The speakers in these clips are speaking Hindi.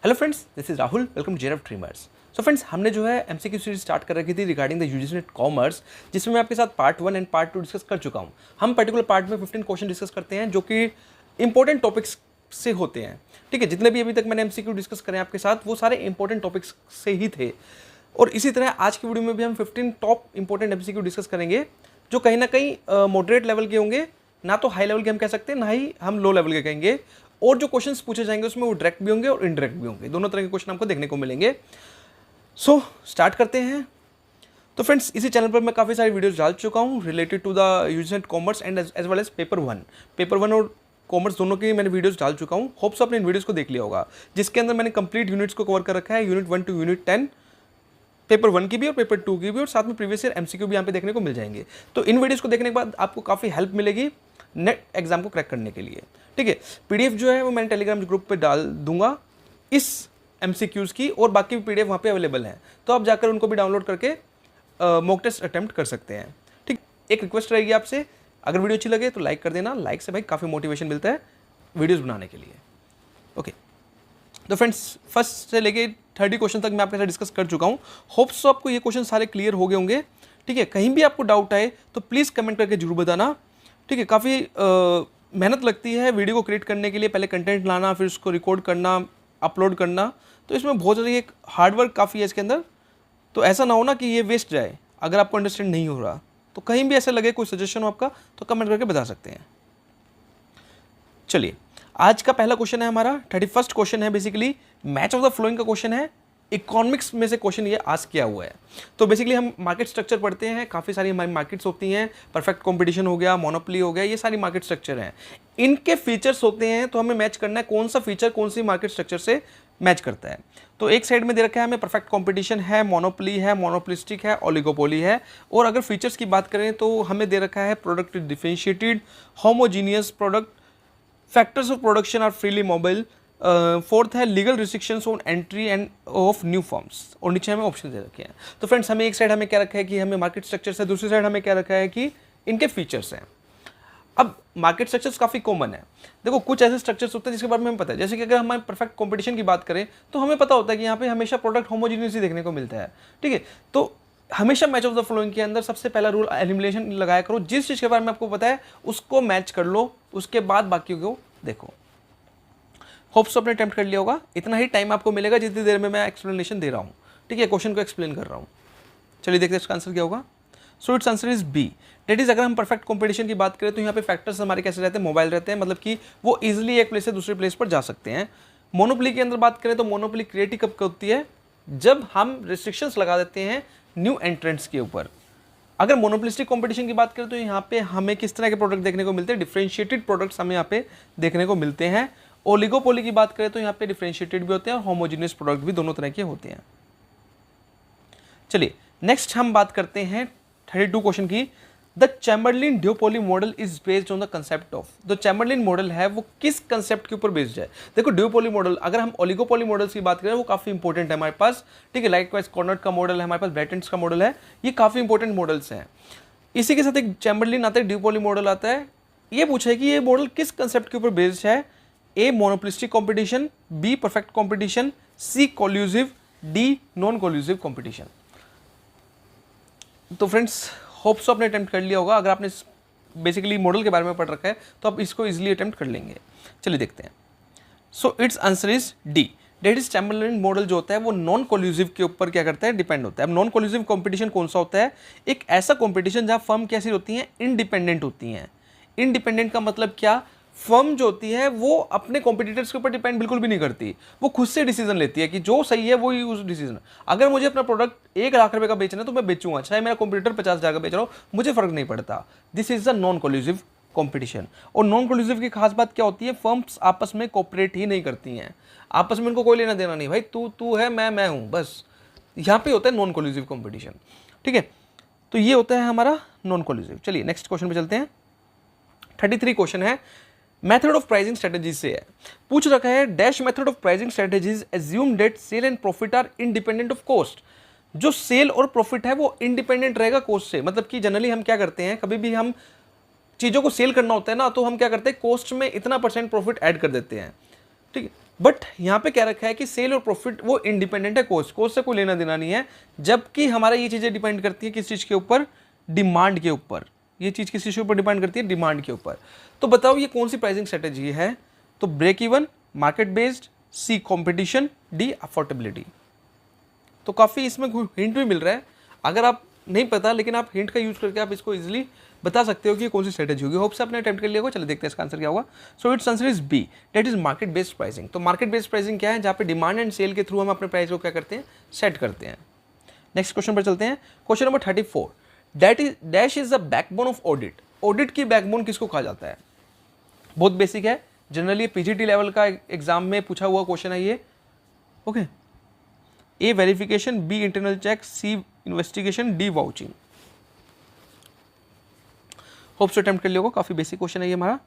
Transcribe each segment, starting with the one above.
Hello friends, this is Rahul. Welcome to JRF dreamers. So friends, हमने जो है एमसीक्यू सीरीज स्टार्ट कर रखी थी regarding the UGC NET commerce, जिसमें मैं आपके साथ पार्ट 1 एंड पार्ट 2 डिस्कस कर चुका हूं। हम पर्टिकुलर पार्ट में 15 क्वेश्चन डिस्कस करते हैं जो कि इंपॉर्टेंट टॉपिक्स से होते हैं। ठीक है, जितने भी अभी तक मैंने एमसीक्यू डिस्कस करे आपके साथ वो सारे इंपॉर्टेंट टॉपिक्स से ही थे। और इसी तरह आज की वीडियो में भी हम 15 टॉप इंपॉर्टेंट एमसीक्यू डिस्कस करेंगे जो कहीं ना कहीं मॉडरेट लेवल के होंगे, ना तो हाई लेवल के हम कह सकते हैं, ना ही हम लो लेवल के कहेंगे। और जो क्वेश्चंस पूछे जाएंगे उसमें वो डायरेक्ट भी होंगे और इनडायरेक्ट भी होंगे, दोनों तरह के क्वेश्चन हमको देखने को मिलेंगे। सो स्टार्ट करते हैं। तो फ्रेंड्स, इसी चैनल पर मैं काफ़ी सारी वीडियोस डाल चुका हूँ related to the UGC NET commerce and as well as paper one और कॉमर्स दोनों की मैंने वीडियोस डाल चुका हूँ। होप्स आपने इन वीडियोस को देख लिया होगा, जिसके अंदर मैंने कंप्लीट यूनिट्स को कवर कर रखा है, यूनिट 1 टू यूनिट 10, पेपर 1 की भी और पेपर 2 की भी, और साथ में प्रीवियस ईयर एमसीक्यू भी यहाँ पे देखने को मिल जाएंगे। तो इन वीडियोस को देखने के बाद आपको काफ़ी हेल्प मिलेगी नेट एग्जाम को क्रैक करने के लिए। ठीक है, पीडीएफ जो है वो मैंने टेलीग्राम ग्रुप पे डाल दूंगा इस एमसीक्यूज की, और बाकी भी पीडीएफ वहाँ पे अवेलेबल हैं, तो आप जाकर उनको भी डाउनलोड करके मॉक टेस्ट अटेम्प्ट कर सकते हैं। ठीक, एक रिक्वेस्ट रहेगी आपसे, अगर वीडियो अच्छी लगे तो लाइक कर देना। लाइक से भाई काफ़ी मोटिवेशन मिलता है वीडियोज़ बनाने के लिए। ओके, तो फ्रेंड्स, फर्स्ट से लेके 30 क्वेश्चन तक मैं आपके साथ डिस्कस कर चुका हूँ। होप्स तो आपको ये क्वेश्चन सारे क्लियर हो गए होंगे। ठीक है, कहीं भी आपको डाउट आए तो प्लीज़ कमेंट करके जरूर बताना। ठीक है, काफ़ी मेहनत लगती है वीडियो को क्रिएट करने के लिए, पहले कंटेंट लाना, फिर उसको रिकॉर्ड करना, अपलोड करना, तो इसमें बहुत ज़्यादा एक हार्डवर्क काफ़ी है इसके अंदर। तो ऐसा ना हो ना कि ये वेस्ट जाए अगर आपको अंडरस्टैंड नहीं हो रहा। तो कहीं भी ऐसा लगे, कोई सजेशन हो आपका, तो कमेंट करके बता सकते हैं। चलिए, आज का पहला क्वेश्चन है हमारा 31st क्वेश्चन है, basically match of the flowing का क्वेश्चन है। इकोनॉमिक्स में से क्वेश्चन ये आस्क किया हुआ है। तो बेसिकली हम मार्केट स्ट्रक्चर पढ़ते हैं, काफ़ी सारी हमारी मार्केट्स होती हैं, परफेक्ट कंपटीशन हो गया, मोनोपोली हो गया, ये सारी मार्केट स्ट्रक्चर हैं। इनके फीचर्स होते हैं, तो हमें मैच करना है कौन सा फीचर कौन सी मार्केट स्ट्रक्चर से मैच करता है। तो एक साइड में दे रखा है हमें परफेक्ट कंपटीशन है, मोनोपोली है, मोनोपोलिस्टिक है, ओलिगोपोली है। और अगर फीचर्स की बात करें तो हमें दे रखा है product differentiated, homogeneous product, factors of production are freely mobile, fourth है legal restrictions on entry and of new firms, और नीचे हमें ऑप्शन दे रखे हैं। तो फ्रेंड्स, हमें एक साइड हमें क्या रखा है कि हमें मार्केट स्ट्रक्चर्स है, दूसरी साइड हमें क्या रखा है कि इनके फीचर्स हैं। अब मार्केट स्ट्रक्चर्स काफ़ी कॉमन है। देखो, कुछ ऐसे स्ट्रक्चर्स होते हैं जिसके बारे में हमें पता है, जैसे कि अगर हम परफेक्ट कंपटीशन की बात करें तो हमें पता होता है कि यहाँ पे हमेशा प्रोडक्ट होमोजीनियस ही देखने को मिलता है। ठीक है, तो हमेशा मैच ऑफ द फ्लोइंग के अंदर सबसे पहला रूल एलिमिनेशन लगाया करो। जिस चीज़ के बारे में आपको पता है उसको मैच कर लो, उसके बाद बाकी को देखो। होप्स अपने अटेम्प्ट कर लिया होगा। इतना ही टाइम आपको मिलेगा जितनी देर में मैं एक्सप्लेनेशन दे रहा हूँ। ठीक है, क्वेश्चन को एक्सप्लेन कर रहा हूँ। चलिए देखते हैं इसका आंसर क्या होगा। So it's answer is B. That is, अगर हम परफेक्ट कंपटीशन की बात करें तो यहाँ पे फैक्टर्स हमारे कैसे रहते हैं, मोबाइल रहते हैं, मतलब कि वो इजिली एक प्लेस से दूसरे प्लेस पर जा सकते हैं। मोनोपोली के अंदर बात करें तो मोनोपोली क्रिएट ही कब होती है, जब हम रिस्ट्रिक्शंस लगा देते हैं न्यू एंट्रेंट्स के ऊपर। अगर मोनोपोलिस्टिक कंपटीशन की बात करें तो यहाँ पे हमें किस तरह के प्रोडक्ट देखने को मिलते हैं, डिफरेंशिएटेड प्रोडक्ट्स हमें यहाँ पे देखने को मिलते हैं। ओलिगोपोली की बात करें तो यहाँ पे डिफरेंशिएटेड भी होते हैं और होमोजीनियस प्रोडक्ट भी दोनों तरह के होते हैं। चलिए नेक्स्ट हम बात करते हैं 32 क्वेश्चन की। The Chamberlin duopoly model is based on the concept of. जो चैम्बरलिन मॉडल है वो किस कंसेप्ट के ऊपर बेस्ड है। देखो, ड्यूपोली मॉडल, अगर हम ओलिगोपोली मॉडल्स की बात करें वो काफी इंपॉर्टेंट है हमारे पास। ठीक है, लाइकवाइज कॉर्नर का मॉडल है हमारे पास, ब्रेटेंट्स का मॉडल है, ये काफी इंपॉर्टेंट मॉडल्स हैं। इसी के साथ एक चैम्बरलिन आता है, ड्यूपोली मॉडल आता है। ये पूछा है कि ये मॉडल किस कंसेप्ट के ऊपर बेस्ड है। A monopolistic competition, B perfect competition, C collusive, D non collusive competition. तो फ्रेंड्स, होप्स आपने अटेम्प्ट कर लिया होगा। अगर आपने बेसिकली मॉडल के बारे में पढ़ रखा है तो आप इसको इजीली अटेम्प्ट कर लेंगे। चलिए देखते हैं। So it's answer is D. That is, Chamberlin model जो होता है वो नॉन कोल्यूसिव के ऊपर क्या करता है, डिपेंड होता है। अब नॉन कोल्यूसिव कंपटीशन कौन सा होता है, एक ऐसा कंपटीशन जहां फर्म कैसी होती हैं, इंडिपेंडेंट होती हैं। इंडिपेंडेंट का मतलब क्या, फर्म जो होती है वो अपने कॉम्पिटिटर्स के ऊपर डिपेंड बिल्कुल भी नहीं करती, वो खुद से डिसीजन लेती है कि जो सही है वो ही उस डिसीजन। अगर मुझे अपना प्रोडक्ट 1 लाख रुपए का बेचना है तो मैं बेचूंगा, चाहे मेरा कॉम्पिटिटर 50,000 का बेच रहा हो, मुझे फर्क नहीं पड़ता। This is the non collusive competition. और नॉन कोल्यूसिव की खास बात क्या होती है, फर्म्स आपस में कोऑपरेट ही नहीं करती हैं, आपस में उनको कोई लेना देना नहीं, भाई तू है, मैं हूं, बस। यहाँ पे होता है नॉन कोल्यूसिव कॉम्पिटिशन। ठीक है, तो ये होता है हमारा नॉन कोल्यूसिव। चलिए नेक्स्ट क्वेश्चन पे चलते हैं। 33 क्वेश्चन है, मेथड ऑफ प्राइसिंग स्ट्रेटेजीज से है। पूछ रखा है, dash method of pricing strategies assume that sale and profit are independent of cost. जो सेल और प्रॉफिट है वो इंडिपेंडेंट रहेगा कॉस्ट से। मतलब कि जनरली हम क्या करते हैं, कभी भी हम चीजों को सेल करना होता है ना, तो हम क्या करते हैं, कॉस्ट में इतना % प्रॉफिट ऐड कर देते हैं। ठीक है, बट यहाँ पे क्या रखा है कि सेल और प्रॉफिट वो इंडिपेंडेंट है कोस्ट से कोई लेना देना नहीं है, जबकि हमारा ये चीज़ें डिपेंड करती है किस चीज़ के ऊपर, डिमांड के ऊपर। ये चीज़ किस चीज़ के ऊपर डिपेंड करती है, डिमांड के ऊपर। तो बताओ ये कौन सी प्राइसिंग स्ट्रेटेजी है, तो ब्रेक इवन, मार्केट बेस्ड, सी कॉम्पिटिशन, डी अफोर्डेबिलिटी। तो काफ़ी इसमें हिंट भी मिल रहा है, अगर आप नहीं पता लेकिन आप हिंट का यूज़ करके आप इसको इजीली बता सकते हो कि कौन सी स्ट्रेटेजी होगी। होप से आपने अटेम्प्ट कर लिया होगा। चलो देखते हैं इसका आंसर क्या होगा। So it's answer is B, that is market based pricing. तो मार्केट बेस्ड प्राइसिंग क्या है, जहाँ पे डिमांड एंड सेल के थ्रू हम अपने प्राइस को क्या करते हैं, सेट करते हैं। नेक्स्ट क्वेश्चन पर चलते हैं। Question number 34, that is dash is the backbone of audit. Audit की बैकबोन किसको कहा जाता है? बहुत बेसिक है, जनरली पीजीटी लेवल का एग्जाम में पूछा हुआ क्वेश्चन है ये। ओके, ए वेरिफिकेशन, बी इंटरनल चेक, सी इन्वेस्टिगेशन, डी वाउचिंग। होप से अटेम्प्ट कर लिया होगा, काफ़ी बेसिक क्वेश्चन है ये हमारा।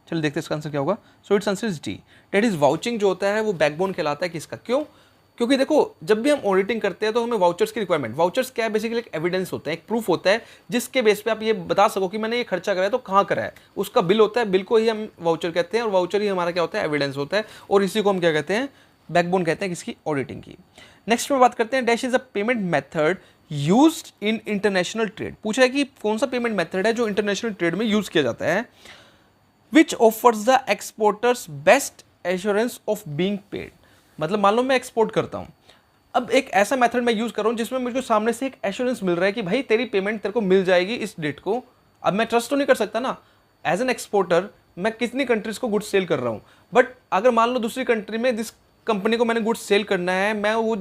चलो देखते हैं इसका आंसर क्या होगा। So it's answer is D, that is vouching जो होता है वो बैकबोन कहलाता है किसका, क्यों? क्योंकि देखो जब भी हम ऑडिटिंग करते हैं तो हमें वाउचर्स की रिक्वायरमेंट, वाउचर्स क्या है, बेसिकली एक एविडेंस होता है, एक प्रूफ होता है जिसके बेस पे आप ये बता सको कि मैंने ये खर्चा करा है तो कहाँ करा है, उसका बिल होता है, बिल को ही हम वाउचर कहते हैं, और वाउचर ही हमारा क्या होता है, एविडेंस होता है, और इसी को हम क्या कहते हैं, बैकबोन कहते हैं किसकी, ऑडिटिंग की। नेक्स्ट में बात करते हैं, dash is a payment method used in international trade. पूछा है कि कौन सा पेमेंट मेथड है जो इंटरनेशनल ट्रेड में यूज किया जाता है। Which offers the exporters best assurance of being paid. मतलब मान लो मैं एक्सपोर्ट करता हूं, अब एक ऐसा मेथड मैं यूज कर रहा हूं जिसमें मुझे सामने से एक एश्योरेंस मिल रहा है कि भाई तेरी पेमेंट तेरे को मिल जाएगी इस डेट को। अब मैं ट्रस्ट तो नहीं कर सकता ना, एज एन एक्सपोर्टर मैं कितनी कंट्रीज को गुड्स सेल कर रहा हूं, बट अगर मान लो दूसरी कंट्री में जिस कंपनी को मैंने गुड्स सेल करना है, मैं वो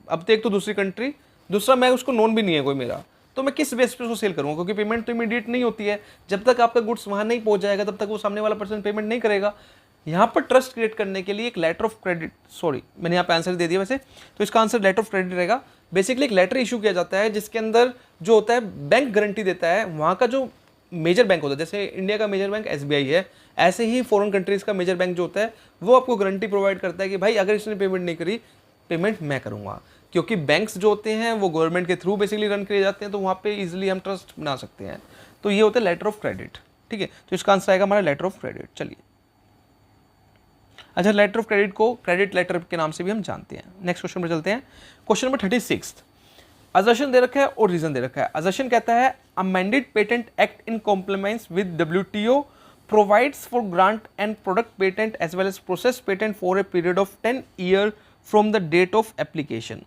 अब तो एक तो दूसरी कंट्री, दूसरा मैं उसको नोन भी नहीं है कोई मेरा, तो मैं किस बेस पे उसको सेल करूँगा, क्योंकि पेमेंट तो इमीडिएट नहीं होती है। जब तक आपका गुड्स वहाँ नहीं पहुँच जाएगा तब तक वो सामने वाला पर्सन पेमेंट नहीं करेगा। यहाँ पर ट्रस्ट क्रिएट करने के लिए एक लेटर ऑफ क्रेडिट, सॉरी मैंने यहाँ पे आंसर दे दिया वैसे, तो इसका आंसर लेटर ऑफ क्रेडिट रहेगा। बेसिकली एक लेटर इशू किया जाता है जिसके अंदर जो होता है बैंक गारंटी देता है, वहाँ का जो मेजर बैंक होता है, जैसे इंडिया का मेजर बैंक एसबीआई है, ऐसे ही फॉरेन कंट्रीज़ का मेजर बैंक जो होता है वो आपको गारंटी प्रोवाइड करता है कि भाई अगर इसने पेमेंट नहीं करी, पेमेंट मैं करूँगा। क्योंकि बैंक्स जो होते हैं वो गवर्नमेंट के थ्रू बेसिकली रन किए जाते हैं, तो वहाँ पे इजीली हम ट्रस्ट बना सकते हैं। तो ये होता है लेटर ऑफ क्रेडिट, ठीक है। तो इसका आंसर आएगा हमारा लेटर ऑफ क्रेडिट। चलिए, अच्छा, लेटर ऑफ क्रेडिट को क्रेडिट लेटर के नाम से भी हम जानते हैं। नेक्स्ट क्वेश्चन पर चलते हैं। क्वेश्चन नंबर 36, अजर्शन दे रखा है और रीजन दे रखा है। अजर्शन कहता है amended patent act in compliance with WTO provides for grant and product patent as well as process patent for a period of 10 year from the date of application.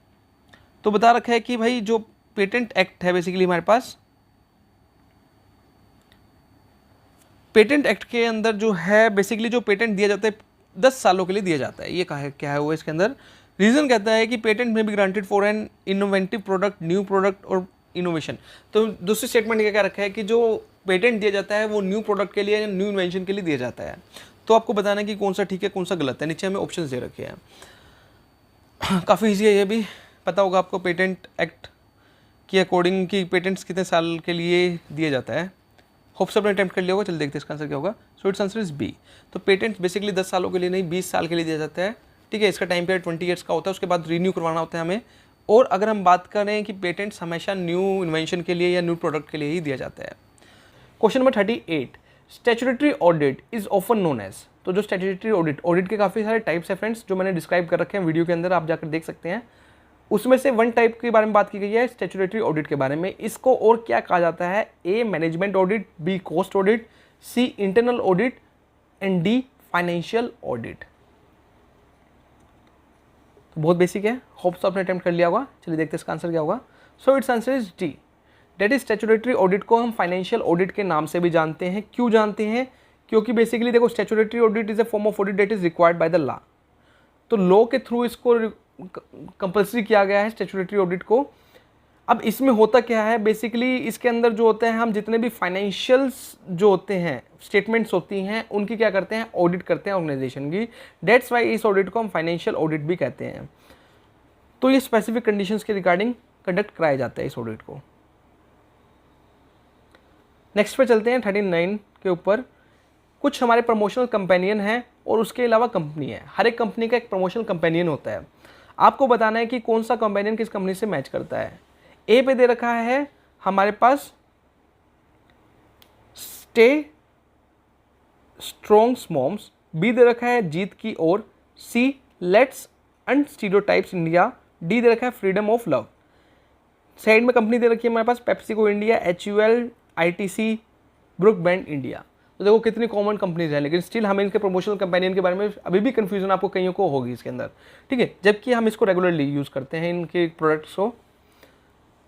तो बता रखा है कि भाई जो पेटेंट एक्ट है बेसिकली हमारे पास, पेटेंट एक्ट के अंदर जो है बेसिकली जो पेटेंट दिया जाता है 10 सालों के लिए दिया जाता है। ये क्या है वो इसके अंदर रीजन कहता है कि पेटेंट में भी granted for an innovative product, new product और इनोवेशन। तो दूसरी स्टेटमेंट क्या रखा है कि जो पेटेंट दिया जाता है वो न्यू प्रोडक्ट के लिए या न्यू इन्वेंशन के लिए दिया जाता है। तो आपको बताना है कि कौन सा ठीक है कौन सा गलत है। नीचे हमें ऑप्शन दे रखे हैं, काफ़ी ईजी है ये भी, पता होगा आपको पेटेंट एक्ट के अकॉर्डिंग कि पेटेंट्स कितने साल के लिए दिया जाता है। होप सब ने अटेम्प्ट कर लिया होगा। चल देखते हैं इसका आंसर क्या होगा। So it's answer is B. तो पेटेंट बेसिकली 10 सालों के लिए नहीं 20 साल के लिए दिया जाता है, ठीक है। इसका टाइम पीरियड 20 ईयर्स का होता है, उसके बाद रीन्यू करवाना होता है हमें। और अगर हम बात करें कि पेटेंट्स हमेशा न्यू इन्वेंशन के लिए या न्यू प्रोडक्ट के लिए ही दिया जाता है। Question number 38, statutory audit is often known as. तो जो स्टैट्यूटरी ऑडिट के काफ़ी सारे टाइप्स है फ्रेंड्स, जो मैंने डिस्क्राइब कर रखे हैं वीडियो के अंदर, आप जाकर देख सकते हैं। उसमें से वन टाइप के बारे में बात की गई है स्टैट्यूटरी ऑडिट के बारे में। इसको और क्या कहा जाता है, A management audit, B cost audit, C internal audit and D financial audit. तो बहुत बेसिक है, होप्स आपने अटेम्प्ट कर लिया होगा। चलिए देखते हैं इसका आंसर क्या होगा। So it's answer is D, that is statutory audit को हम फाइनेंशियल ऑडिट के नाम से भी जानते हैं। क्यों जानते हैं, क्योंकि बेसिकली देखो statutory audit is a form of audit that is required by the law. तो लॉ के थ्रू इसको कंपल्सरी किया गया है स्टैट्यूटरी ऑडिट को। अब इसमें होता क्या है, बेसिकली इसके अंदर जो होते हैं हम जितने भी फाइनेंशियल्स जो होते हैं स्टेटमेंट्स होती हैं उनकी क्या करते हैं, ऑडिट करते हैं ऑर्गेनाइजेशन की। डेट्स वाई इस ऑडिट को हम फाइनेंशियल ऑडिट भी कहते हैं। तो ये स्पेसिफिक कंडीशंस के रिगार्डिंग कंडक्ट कराया जाता है इस ऑडिट को। नेक्स्ट पे चलते हैं 39 के ऊपर। कुछ हमारे प्रमोशनल कंपेनियन हैं और उसके अलावा कंपनी है। हर एक कंपनी का एक प्रमोशनल कंपेनियन होता है। आपको बताना है कि कौन सा कंपेनियन किस कंपनी से मैच करता है। ए पे दे रखा है हमारे पास स्टे स्ट्रॉन्ग मॉम्स, बी दे रखा है जीत की ओर, C let's end stereotypes India, D दे रखा है फ्रीडम ऑफ लव। साइड में कंपनी दे रखी है हमारे पास PepsiCo India, HUL, ITC, Brooke Bond India. तो देखो कितनी कॉमन कंपनीज हैं, लेकिन स्टिल हमें इनके प्रमोशनल कंपेनियन के बारे में अभी भी कंफ्यूजन आपको कईयों को होगी इसके अंदर, ठीक है, जबकि हम इसको रेगुलरली यूज़ करते हैं इनके प्रोडक्ट्स को।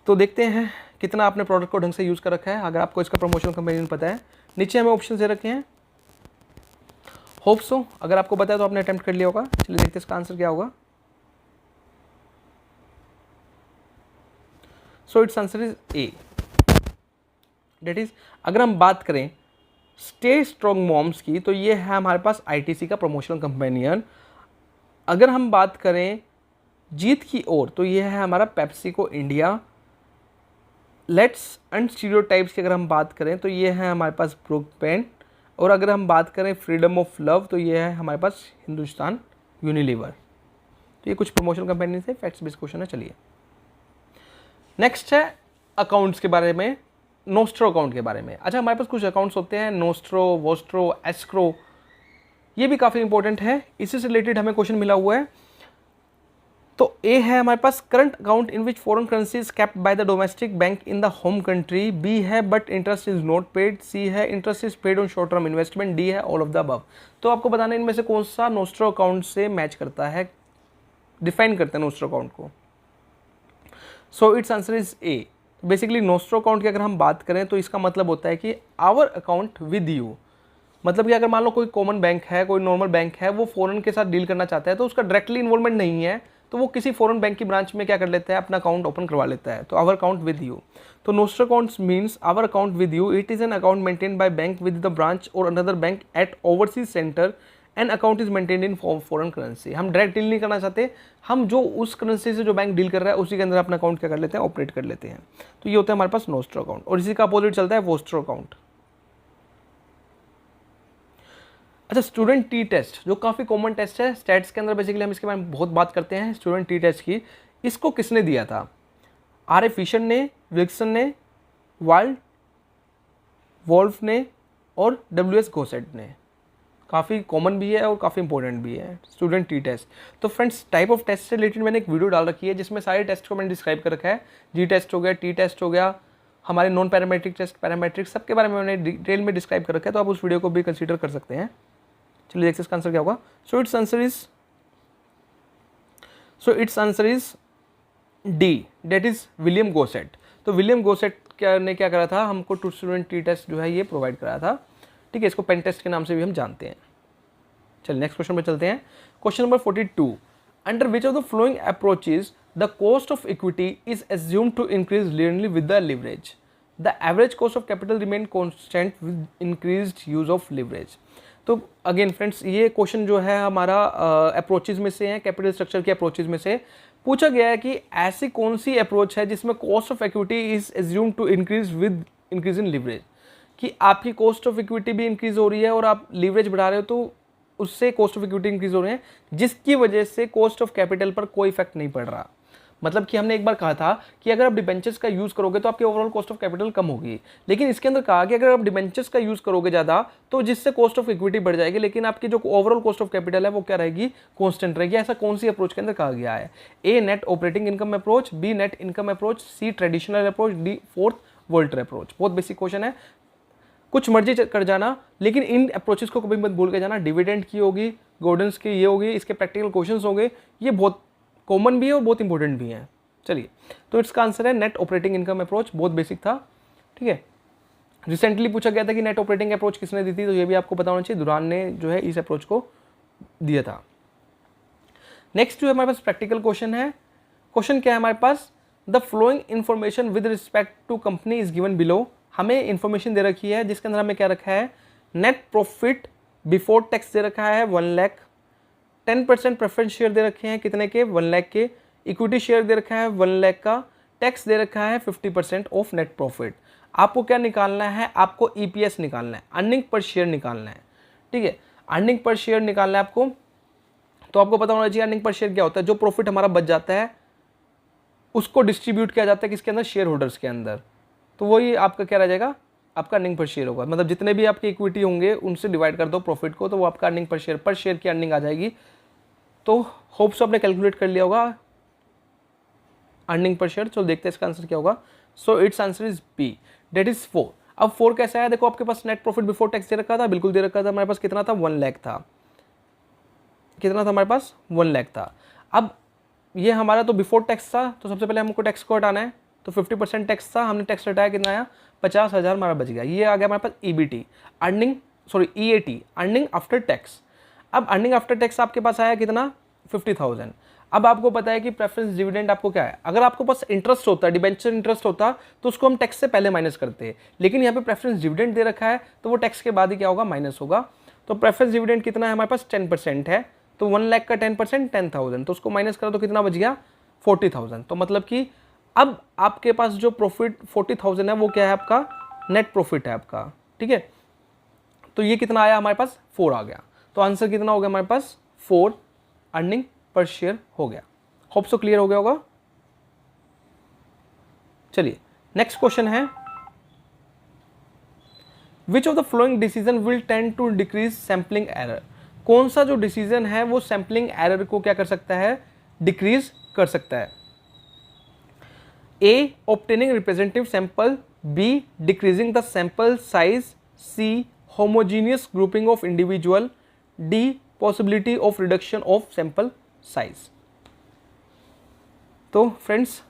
तो देखते हैं कितना आपने प्रोडक्ट को ढंग से यूज़ कर रखा है, अगर आपको इसका प्रमोशनल कंपेनियन पता है। नीचे हमें ऑप्शन दे रखे हैं, होप सो अगर आपको पता है तो आपने अटेम्प्ट कर लिया होगा। चलिए देखते हैं इसका आंसर क्या होगा। So it's answer is A, that is अगर हम बात करें स्टे स्ट्रॉन्ग मॉम्स की, तो ये है हमारे पास ITC का प्रमोशनल कंपेनियन। अगर हम बात करें जीत की ओर, तो ये है हमारा PepsiCo India. Let's end stereotypes की अगर हम बात करें तो ये है हमारे पास ब्रुक बैंड। और अगर हम बात करें फ्रीडम ऑफ लव, तो ये है हमारे पास हिंदुस्तान यूनिलीवर। तो ये कुछ प्रमोशनल कंपेनी से फैक्ट्स बेस्ड क्वेश्चन है। चलिए नेक्स्ट है अकाउंट्स के बारे में, नोस्ट्रो अकाउंट के बारे में। अच्छा, हमारे पास कुछ अकाउंट्स होते हैं नोस्ट्रो, वोस्ट्रो, एस्क्रो, ये भी काफ़ी इंपॉर्टेंट है, इसी से रिलेटेड हमें क्वेश्चन मिला हुआ है। तो ए है हमारे पास current account in which foreign currency is kept by the domestic bank in the home country. B है but interest is not paid. C है interest is paid on short term investment. D है ऑल ऑफ द अबव। तो आपको बताना है इनमें से कौन सा नोस्ट्रो अकाउंट से मैच करता है, डिफाइन करते हैं नोस्ट्रो अकाउंट को। So it's answer is A. Basically nostro account की अगर हम बात करें तो इसका मतलब होता है कि आवर अकाउंट विद यू, मतलब कि अगर मान लो कोई कॉमन बैंक है, कोई नॉर्मल बैंक है, वो फॉरेन के साथ डील करना चाहता है, तो उसका डायरेक्टली इन्वॉल्वमेंट नहीं है, तो वो किसी फॉरेन बैंक की ब्रांच में क्या कर लेता है, अपना अकाउंट ओपन करवा लेता है। तो आवर अकाउंट विद यू, तो nostro accounts means our account with you, it is an account maintain by bank with the branch or another bank at overseas centre an account is maintain in foreign currency. हम डायरेक्ट डील नहीं करना चाहते, हम जो उस करेंसी से जो बैंक डील कर रहा है उसी के अंदर अपना अकाउंट क्या कर लेते हैं, ऑपरेट कर लेते हैं। तो ये होता है हमारे पास नोस्ट्रो अकाउंट, और इसी का अपोजिट चलता है वोस्ट्रो अकाउंट। अच्छा, स्टूडेंट टी टेस्ट जो काफ़ी कॉमन टेस्ट है स्टैट्स के अंदर, बेसिकली हम इसके बारे में बहुत बात करते हैं। स्टूडेंट टी टेस्ट की, इसको किसने दिया था? R.A. फिशर ने, विल्सन ने, वाइल्ड, वोल्फ ने और W.S. गोसेट ने। काफ़ी कॉमन भी है और काफ़ी इंपॉर्टेंट भी है स्टूडेंट टी टेस्ट। तो फ्रेंड्स, टाइप ऑफ टेस्ट से रिलेटेड मैंने एक वीडियो डाल रखी है जिसमें सारे टेस्ट को मैंने डिस्क्राइब कर रखा है। जी टेस्ट हो गया, टी टेस्ट हो गया, हमारे नॉन पैरामेट्रिक टेस्ट, पैरामेट्रिक, सबके बारे में मैंने डिटेल में डिस्क्राइब कर रखा है, तो आप उस वीडियो को भी कंसीडर कर सकते हैं। चलिए देखते हैं इसका आंसर क्या होगा। So it's answer is D, that is William Gosset. तो विलियम गोसेट ने क्या करा था, हमको टू स्टूडेंट टी टेस्ट जो है ये प्रोवाइड कराया था, ठीक है। इसको पेन टेस्ट के नाम से भी हम जानते हैं। चलिए नेक्स्ट क्वेश्चन पे चलते हैं। Question number 42, under which of the following approaches the cost of equity is assumed to increase linearly with the leverage? The average cost of capital remain constant with increased use of leverage. तो अगेन फ्रेंड्स, ये क्वेश्चन जो है हमारा अप्रोचेज में से है, कैपिटल स्ट्रक्चर के अप्रोचेज में से पूछा गया है कि ऐसी कौन सी अप्रोच है जिसमें cost of equity is assumed to increase with increase in leverage, कि आपकी कॉस्ट ऑफ इक्विटी भी इंक्रीज हो रही है और आप लिवरेज बढ़ा रहे हो, तो उससे कॉस्ट ऑफ इक्विटी इंक्रीज हो रहे हैं, जिसकी वजह से कॉस्ट ऑफ कैपिटल पर कोई इफेक्ट नहीं पड़ रहा। मतलब कि हमने एक बार कहा था कि अगर आप डिबेंचर्स का यूज़ करोगे तो आपकी ओवरऑल कॉस्ट ऑफ कैपिटल कम होगी, लेकिन इसके अंदर कहा कि अगर आप डिबेंचर्स का यूज़ करोगे ज़्यादा तो जिससे कॉस्ट ऑफ इक्विटी बढ़ जाएगी, लेकिन आपकी जो ओवरऑल कॉस्ट ऑफ कैपिटल है वो क्या रहेगी, कॉन्स्टेंट रहेगी। ऐसा कौन सी अप्रोच के अंदर कहा गया है? A net operating income approach, B net income approach, C traditional approach, D fourth Walter approach. बहुत बेसिक क्वेश्चन है, कुछ मर्जी कर जाना, लेकिन इन अप्रोचेस को कभी मत भूल के जाना। डिविडेंड की होगी, गॉर्डन्स की ये होगी, इसके प्रैक्टिकल क्वेश्चंस होंगे, ये बहुत कॉमन भी है और बहुत इंपॉर्टेंट भी हैं। चलिए, तो इसका आंसर है नेट ऑपरेटिंग इनकम अप्रोच, बहुत बेसिक था, ठीक है। रिसेंटली पूछा गया था कि नेट ऑपरेटिंग अप्रोच किसने दी थी, तो ये भी आपको पता होना चाहिए, दुरान ने जो है इस अप्रोच को दिया था। नेक्स्ट जो हमारे पास प्रैक्टिकल क्वेश्चन है, क्वेश्चन क्या है हमारे पास, the following information with respect to company is given below. हमें इंफॉर्मेशन दे रखी है जिसके अंदर हमें क्या रखा है, नेट प्रॉफिट बिफोर टैक्स दे रखा है 1 लाख, 10% प्रेफरेंस शेयर दे रखे हैं कितने के, 1 लाख के, इक्विटी शेयर दे रखा है 1 लाख का, टैक्स दे रखा है 50% ऑफ नेट प्रॉफिट। आपको क्या निकालना है, आपको EPS निकालना है, अर्निंग पर शेयर निकालना है, ठीक है। अर्निंग पर शेयर निकालना है आपको, तो आपको पता होना चाहिए अर्निंग पर शेयर क्या होता है। जो प्रॉफिट हमारा बच जाता है उसको डिस्ट्रीब्यूट किया जाता है किसके अंदर, शेयर होल्डर्स के अंदर, तो वही आपका क्या रह जाएगा, आपका अर्निंग पर शेयर होगा। मतलब जितने भी आपके इक्विटी होंगे उनसे डिवाइड कर दो प्रॉफिट को, तो वो आपका अर्निंग पर शेयर की अर्निंग आ जाएगी। तो होप सो आपने कैलकुलेट कर लिया होगा अर्निंग पर शेयर। चलो देखते हैं इसका आंसर क्या होगा। So it's answer is B, that is 4। अब 4 कैसा है, देखो आपके पास नेट प्रॉफिट बिफोर टैक्स दे रखा था, बिल्कुल दे रखा था, हमारे पास कितना था 1 लाख था, कितना था हमारे पास 1 लाख था। अब ये हमारा तो बिफोर टैक्स था, तो सबसे पहले हमको टैक्स को हटाना है, तो 50% टैक्स था, हमने टैक्स हटाया, कितना आया 50,000 हमारा बच गया। ये आ गया हमारे पास EBT, earning sorry EAT, earning after tax. अब अर्निंग आफ्टर टैक्स आपके पास आया कितना 50,000। अब आपको पता है कि प्रेफरेंस डिविडेंड आपको क्या है, अगर आपको पास इंटरेस्ट होता, डिबेंचर इंटरेस्ट होता, तो उसको हम टैक्स से पहले माइनस करते हैं, लेकिन यहाँ पे प्रेफरेंस डिविडेंड दे रखा है, तो वो टैक्स के बाद ही क्या होगा, माइनस होगा। तो प्रेफरेंस डिविडेंड कितना है हमारे पास 10% है, तो 1 लाख का 10% 10,000, तो उसको माइनस करो तो कितना बच गया 40,000। तो मतलब कि अब आपके पास जो प्रॉफिट 40,000 है वो क्या है आपका नेट प्रॉफिट है आपका, ठीक है। तो ये कितना आया हमारे पास 4 आ गया, तो आंसर कितना हो गया हमारे पास 4 अर्निंग पर शेयर हो गया। होप सो क्लियर हो गया होगा। चलिए नेक्स्ट क्वेश्चन है, which of the following decision will tend to decrease sampling error. कौन सा जो डिसीजन है वो सैम्पलिंग एरर को क्या कर सकता है, डिक्रीज कर सकता है। A obtaining representative sample, B decreasing the sample size, C homogeneous grouping of individual, D possibility of reduction of sample size. तो फ्रेंड्स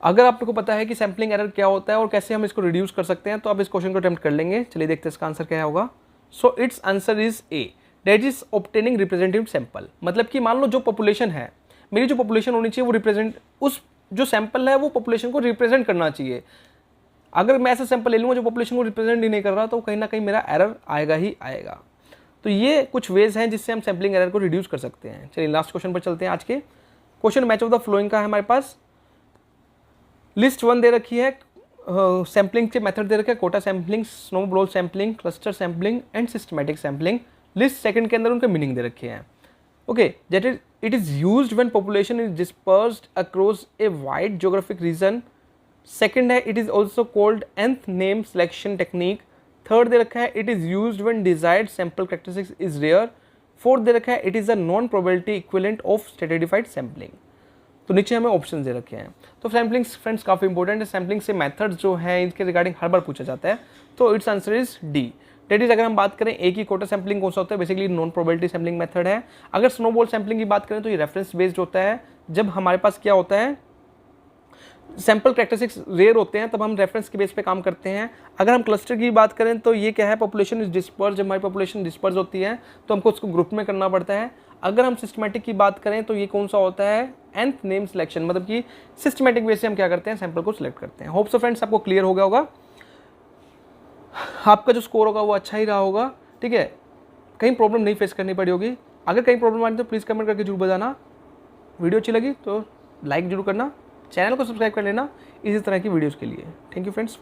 अगर आपको पता है कि सैम्पलिंग एरर क्या होता है और कैसे हम इसको रिड्यूस कर सकते हैं, तो आप इस क्वेश्चन को अटेम्प्ट कर लेंगे। चलिए देखते हैं इसका आंसर क्या होगा। So it's answer is A, that is obtaining representative sample. मतलब कि मान लो जो पॉपुलेशन है, मेरी जो पॉपुलेशन होनी चाहिए वो रिप्रेजेंट, उस जो सैंपल है वो पॉपुलेशन को रिप्रेजेंट करना चाहिए। अगर मैं ऐसा सैंपल ले लूँगा जो पॉपुलेशन को रिप्रेजेंट ही नहीं कर रहा, तो कहीं ना कहीं मेरा एरर आएगा ही आएगा। तो ये कुछ वेज हैं जिससे हम सैम्पलिंग एरर को रिड्यूस कर सकते हैं। चलिए लास्ट क्वेश्चन पर चलते हैं। आज के question match of the flowing का है हमारे पास। लिस्ट 1 दे रखी है, सैम्पलिंग के मेथड दे रखे हैं, quota sampling, snowball sampling, cluster sampling and systematic sampling. List second के अंदर उनके मीनिंग दे रखे हैं। Okay, that is it is used when population is dispersed across a wide geographic region. Second है it is also called nth name selection technique. Third दे रखा है it is used when desired sample characteristics is rare. Fourth दे रखा है it is a non probability equivalent of stratified sampling. तो नीचे हमें ऑप्शन दे रखे हैं। तो सैम्पलिंग फ्रेंड्स काफ़ी इंपॉर्टेंट है, सैम्पलिंग से मेथड्स जो है इनके रिगार्डिंग हर बार पूछा जाता है। तो it's answer is D, that is अगर हम बात करें एक ही कोटा सैम्पलिंग कौन सा होता है, basically non probability sampling method है। अगर स्नोबॉल सैम्पलिंग की बात करें तो ये रेफरेंस बेस्ड होता है। जब हमारे पास क्या होता है सैंपल कैरेक्टरिस्टिक्स रेयर होते हैं तब हम रेफरेंस के बेस पे काम करते हैं। अगर हम क्लस्टर की बात करें तो ये क्या है, पॉपुलेशन इज डिस्पर्स। जब हमारी पॉपुलेशन डिस्पर्स होती है तो हमको उसको ग्रुप में करना पड़ता है। अगर हम सिस्टमैटिक की बात करें तो ये कौन सा होता है, nth नेम सिलेक्शन, मतलब कि सिस्टमैटिक वे से हम क्या करते हैं, सैंपल को सिलेक्ट करते हैं। होप सो फ्रेंड्स आपको क्लियर हो गया होगा, आपका जो स्कोर होगा वो अच्छा ही रहा होगा, ठीक है, कहीं प्रॉब्लम नहीं फेस करनी पड़ी होगी। अगर कहीं प्रॉब्लम आ रही तो प्लीज़ कमेंट करके जरूर बताना। वीडियो अच्छी लगी तो लाइक जरूर करना, चैनल को सब्सक्राइब कर लेना इसी तरह की वीडियोज़ के लिए। Thank you friends.